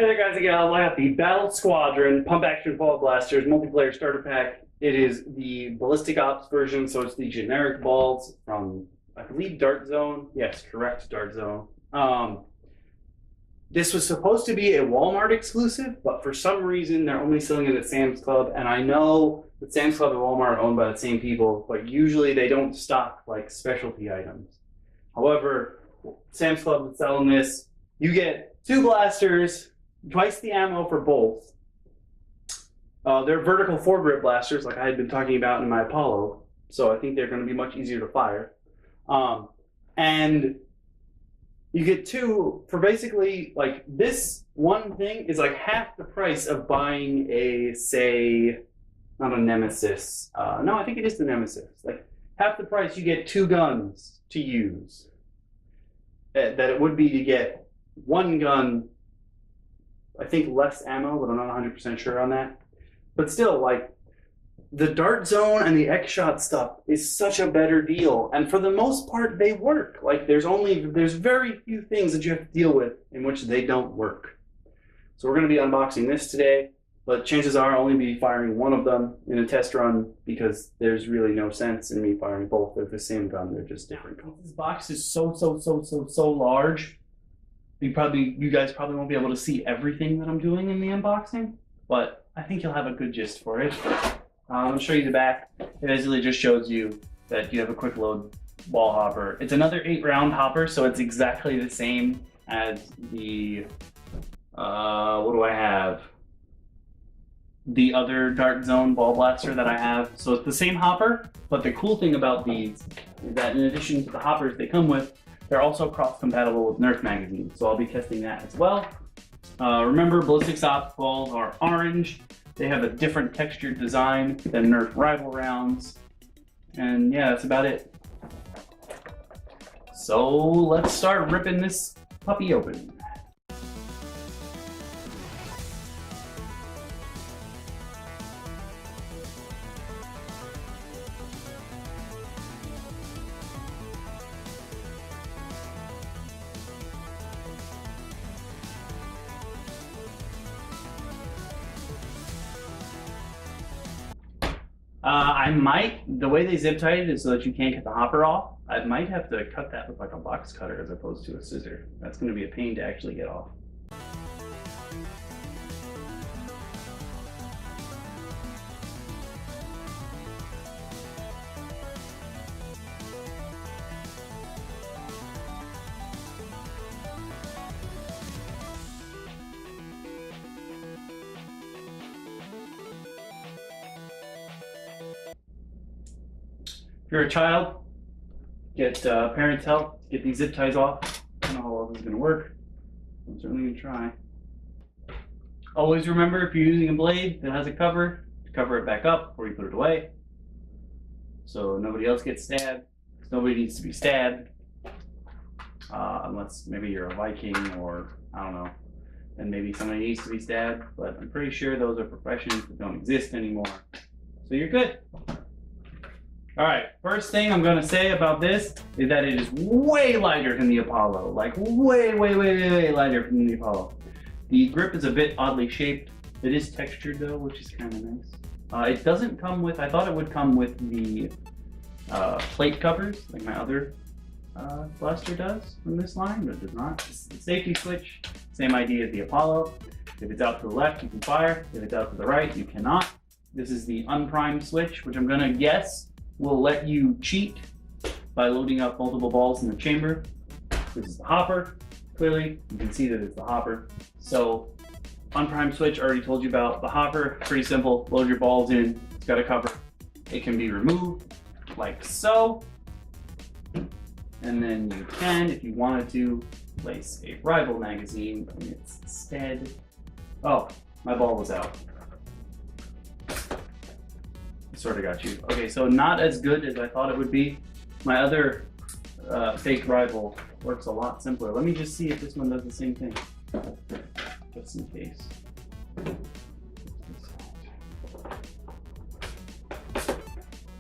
Hey there guys, again, I got the Battle Squadron Pump Action Ball Blasters multiplayer starter pack. It is the Ballistic Ops version, so it's the generic balls from, I believe, Dart Zone. Yes, correct, Dart Zone. This was supposed to be a Walmart exclusive, but for some reason they're only selling it at Sam's Club, and I know that Sam's Club and Walmart are owned by the same people, but usually they don't stock like specialty items. However, Sam's Club is selling this. You get 2 blasters, twice the ammo for both. They're vertical foregrip blasters, like I had been talking about in my Apollo, so I think they're going to be much easier to fire. And you get 2 for basically, like, this one thing is like half the price of buying a, say, not a Nemesis. No, I think it is the Nemesis. Like, half the price you get 2 guns to use that it would be to get 1 gun. I think less ammo, but I'm not 100% sure on that. But still, like, the Dart Zone and the X-Shot stuff is such a better deal. And for the most part, they work. Like, there's very few things that you have to deal with in which they don't work. So we're going to be unboxing this today, but chances are I'll only be firing one of them in a test run because there's really no sense in me firing both. They're the same gun, they're just different colors. This box is so large. You guys probably won't be able to see everything that I'm doing in the unboxing, but I think you'll have a good gist for it. I'll show you the back. It basically just shows you that you have a quick load ball hopper. It's another 8-round hopper, so it's exactly the same as the, what do I have? The other Dart Zone ball blaster that I have. So it's the same hopper, but the cool thing about these is that in addition to the hoppers they come with, they're also cross-compatible with Nerf magazines, so I'll be testing that as well. Remember, Ballistix Ops balls are orange. They have a different textured design than Nerf rival rounds. And yeah, that's about it. So let's start ripping this puppy open. I might, the way they zip tie it is so that you can't get the hopper off. I might have to cut that with like a box cutter as opposed to a scissor. That's going to be a pain to actually get off. If you're a child, get parents' help, get these zip ties off. I don't know how well this is going to work. I'm certainly going to try. Always remember, if you're using a blade that has a cover, to cover it back up before you put it away, so nobody else gets stabbed. Nobody needs to be stabbed, unless maybe you're a Viking or, I don't know, then maybe somebody needs to be stabbed, but I'm pretty sure those are professions that don't exist anymore. So you're good. All right, first thing I'm going to say about this is that it is way lighter than the Apollo. Like way lighter than the Apollo. The grip is a bit oddly shaped. It is textured though, which is kind of nice. It doesn't come with, I thought it would come with the plate covers, like my other blaster does from this line, but it does not. It's the safety switch, same idea as the Apollo. If it's out to the left, you can fire. If it's out to the right, you cannot. This is the unprimed switch, which I'm going to guess will let you cheat by loading up multiple balls in the chamber. This is the hopper. Clearly, you can see that it's the hopper. So, unprimed switch, already told you about the hopper. Pretty simple. Load your balls in. It's got a cover. It can be removed like so. And then you can, if you wanted to, place a rival magazine in its stead. Oh, my ball was out. Sort of got you. Okay, so not as good as I thought it would be. My other fake rival works a lot simpler. Let me just see if this one does the same thing, just in case.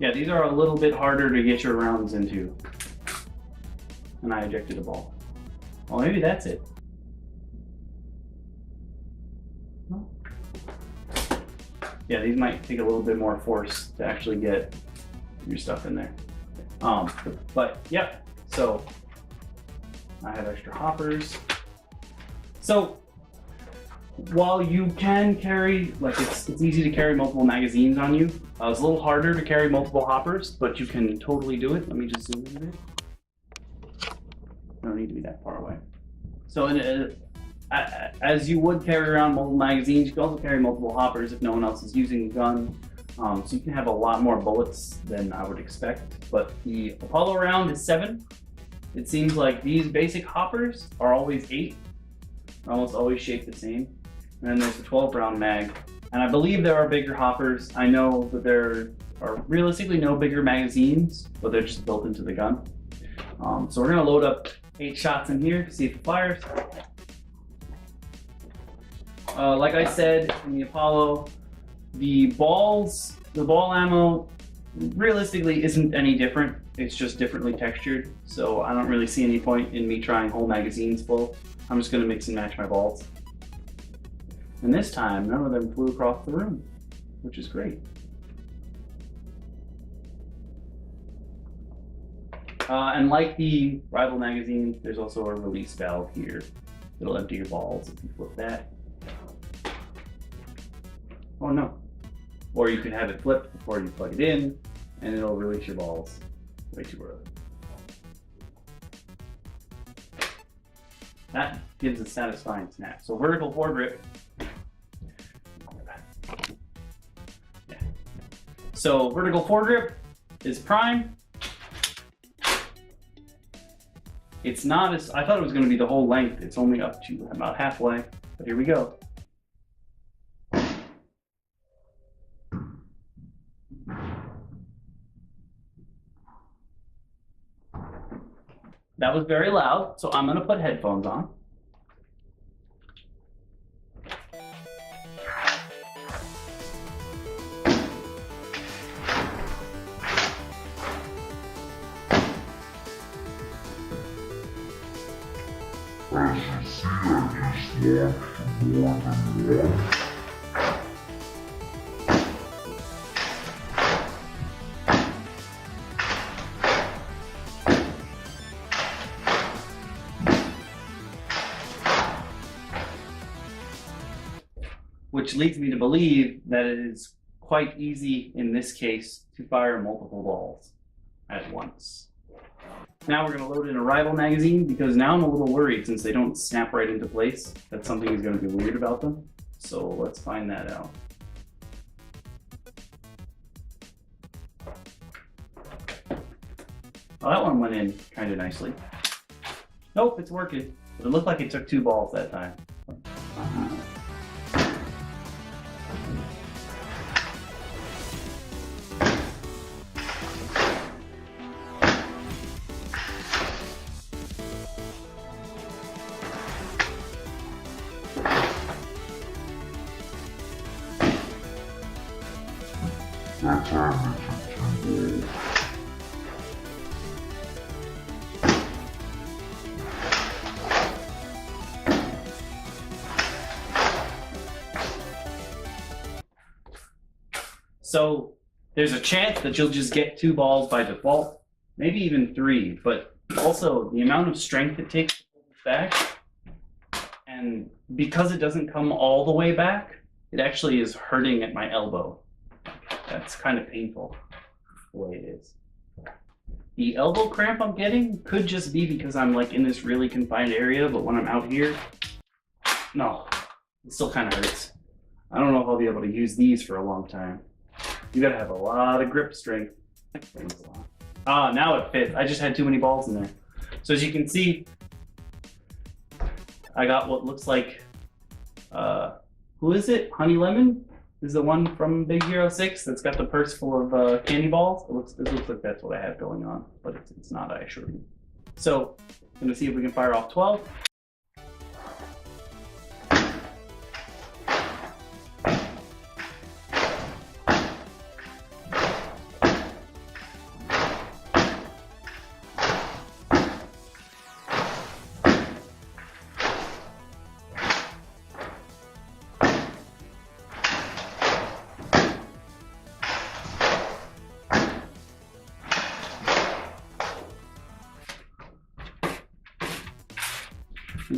Yeah, these are a little bit harder to get your rounds into. And I ejected a ball. Well, maybe that's it. Yeah, these might take a little bit more force to actually get your stuff in there. But yeah, so I have extra hoppers. So while you can carry, like it's easy to carry multiple magazines on you, it's a little harder to carry multiple hoppers, but you can totally do it. Let me just zoom in a bit. I don't need to be that far away. So as you would carry around multiple magazines, you can also carry multiple hoppers if no one else is using the gun. So you can have a lot more bullets than I would expect. But the Apollo round is 7. It seems like these basic hoppers are always 8. They're almost always shaped the same. And then there's the 12 round mag. And I believe there are bigger hoppers. I know that there are realistically no bigger magazines, but they're just built into the gun. So we're gonna load up 8 shots in here to see if it fires. Like I said in the Apollo, the ball ammo realistically isn't any different. It's just differently textured. So I don't really see any point in me trying whole magazines full. I'm just gonna mix and match my balls. And this time, none of them flew across the room, which is great. And like the rival magazine, there's also a release valve here. It'll empty your balls if you flip that. Oh no. Or you can have it flipped before you plug it in, and it'll release your balls way too early. That gives a satisfying snap. So vertical foregrip. Yeah. So vertical foregrip is prime. It's not as, I thought it was going to be the whole length. It's only up to about halfway, but here we go. That was very loud, so I'm going to put headphones on. As you see, I just launched more than one. Which leads me to believe that it is quite easy in this case to fire multiple balls at once. Now we're going to load in a rival magazine because now I'm a little worried since they don't snap right into place that something is going to be weird about them. So let's find that out. Well, that one went in kind of nicely. Nope, it's working. But it looked like it took 2 balls that time. That time it took 2 balls. So there's a chance that you'll just get 2 balls by default, maybe even 3, but also the amount of strength it takes to pull this back, and because it doesn't come all the way back, it actually is hurting at my elbow. That's kind of painful, the way it is. The elbow cramp I'm getting could just be because I'm like in this really confined area, but when I'm out here, no, it still kind of hurts. I don't know if I'll be able to use these for a long time. You gotta have a lot of grip strength. Ah, now it fits. I just had too many balls in there. So as you can see, I got what looks like, who is it? Honey Lemon is the one from Big Hero 6 that's got the purse full of candy balls. It looks like that's what I have going on, but it's not, I assure you. So I'm gonna see if we can fire off 12.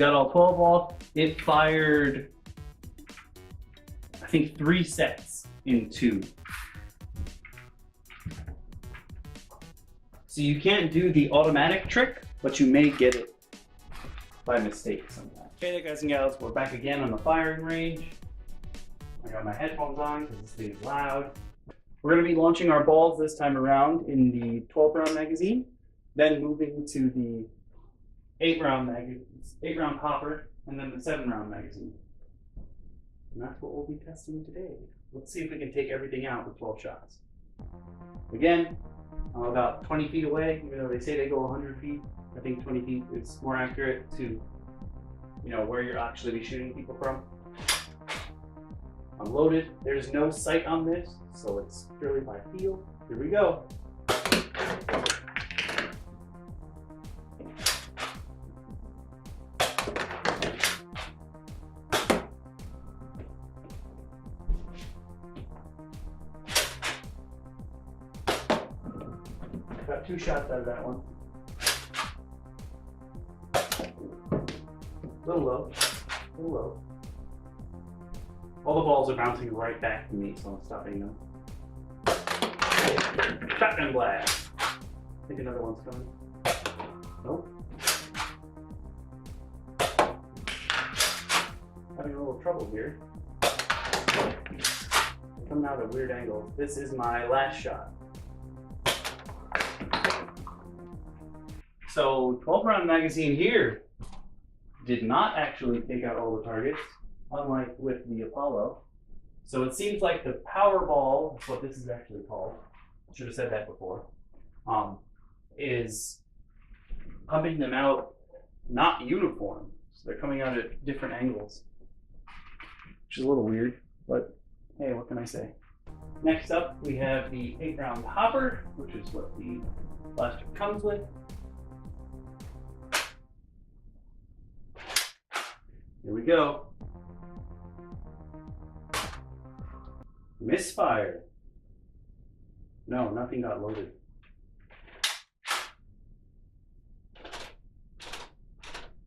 got all 12 off. It fired, I think, 3 sets in 2. So you can't do the automatic trick, but you may get it by mistake sometimes. Okay, guys and gals, we're back again on the firing range. I got my headphones on because this thing is loud. We're going to be launching our balls this time around in the 12-round magazine, then moving to the 8-round hopper, and then the 7-round magazine. And that's what we'll be testing today. Let's see if we can take everything out with 12 shots. Again, I'm about 20 feet away, even though they say they go 100 feet. I think 20 feet is more accurate to, where you're actually be shooting people from. I'm loaded. There's no sight on this, so it's purely by feel. Here we go. Got 2 shots out of that one. A little low. A little low. All the balls are bouncing right back to me, so I'm stopping them. Shotgun blast. I think another one's coming. Nope. Having a little trouble here. Coming out at weird angles. This is my last shot. So 12-round magazine here did not actually take out all the targets, unlike with the Apollo. So it seems like the Powerball, that's what this is actually called, I should have said that before, is pumping them out not uniform. So they're coming out at different angles, which is a little weird, but hey, what can I say? Next up, we have the 8-round hopper, which is what the blaster comes with. Here we go. Misfire. No, nothing got loaded.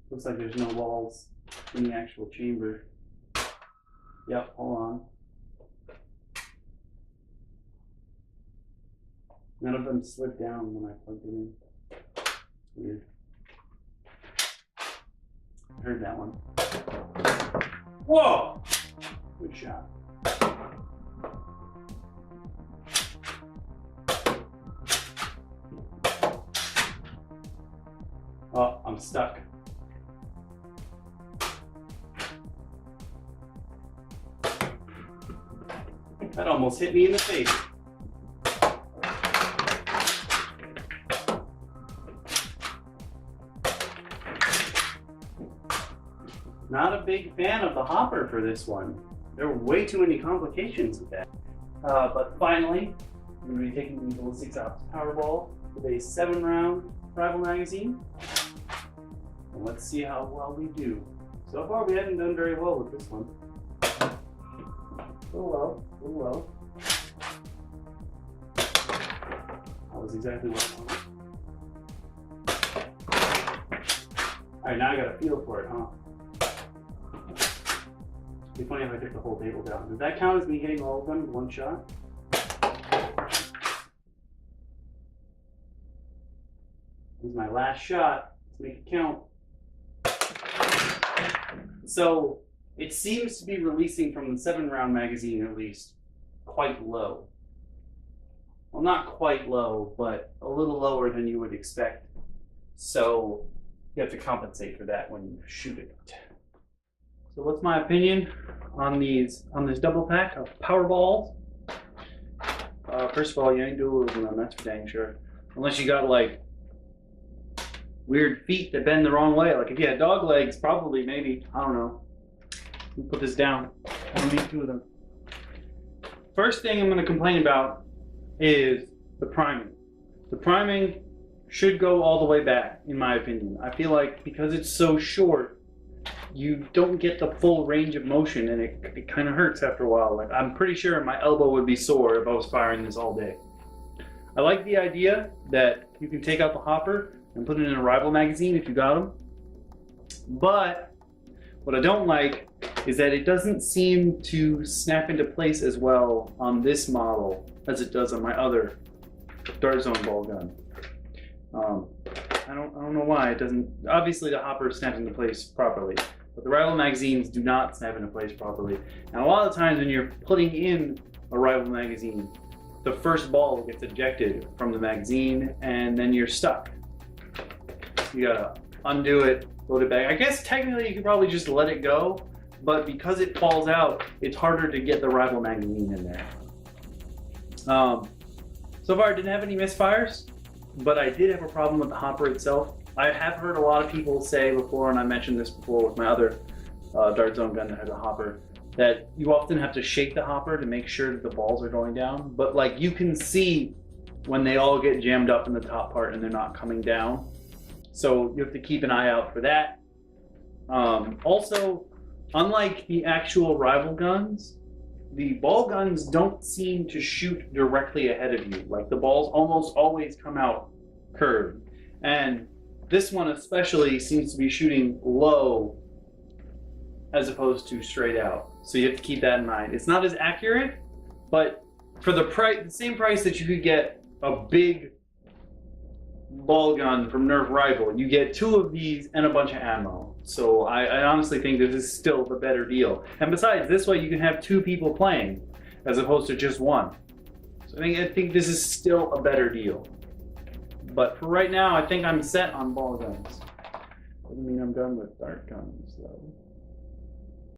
Looks like there's no walls in the actual chamber. Yep, hold on. None of them slid down when I plugged it in. Weird. I heard that one. Whoa! Good shot. Oh, I'm stuck. That almost hit me in the face. Not a big fan of the hopper for this one. There were way too many complications with that. But finally, we're going to be taking the Ballistix Powerball with a 7-round rival magazine. And let's see how well we do. So far, we haven't done very well with this one. A little low, a little low. That was exactly what I wanted. Alright, now I got a feel for it, huh? It'd be funny if I took the whole table down. Does that count as me hitting all of them in one shot? This is my last shot. Let's make it count. So it seems to be releasing from the 7-round magazine, at least, quite low. Well, not quite low, but a little lower than you would expect. So you have to compensate for that when you shoot it. So what's my opinion on this double pack of Powerballs? First of all, you ain't doing them, that's for dang sure. Unless you got like weird feet that bend the wrong way. Like if you had dog legs, probably, maybe, I don't know. Let me put this down. I don't need 2 of them. First thing I'm going to complain about is the priming. The priming should go all the way back, in my opinion. I feel like because it's so short, you don't get the full range of motion, and it kind of hurts after a while. Like I'm pretty sure my elbow would be sore if I was firing this all day. I like the idea that you can take out the hopper and put it in a rival magazine if you got them, but What I don't like is that it doesn't seem to snap into place as well on this model as it does on my other Dart Zone ball gun. I don't know why it doesn't. Obviously, the hopper snaps into place properly, but the rival magazines do not snap into place properly. And a lot of times when you're putting in a rival magazine, the first ball gets ejected from the magazine, and then you're stuck. You gotta undo it, load it back. I guess technically you could probably just let it go, but because it falls out, it's harder to get the rival magazine in there. So far I didn't have any misfires, but I did have a problem with the hopper itself. I have heard a lot of people say before, and I mentioned this before with my other Dart Zone gun that has a hopper, that you often have to shake the hopper to make sure that the balls are going down. But like you can see when they all get jammed up in the top part and they're not coming down. So you have to keep an eye out for that. Also, unlike the actual rival guns, the ball guns don't seem to shoot directly ahead of you. Like the balls almost always come out curved. And this one especially seems to be shooting low as opposed to straight out. So you have to keep that in mind. It's not as accurate, but for the same price that you could get a big ball gun from Nerf Rival, you get 2 of these and a bunch of ammo. So I honestly think this is still the better deal. And besides, this way you can have 2 people playing as opposed to just 1. So I think this is still a better deal. But for right now, I think I'm set on ball guns. Doesn't mean I'm done with dart guns though.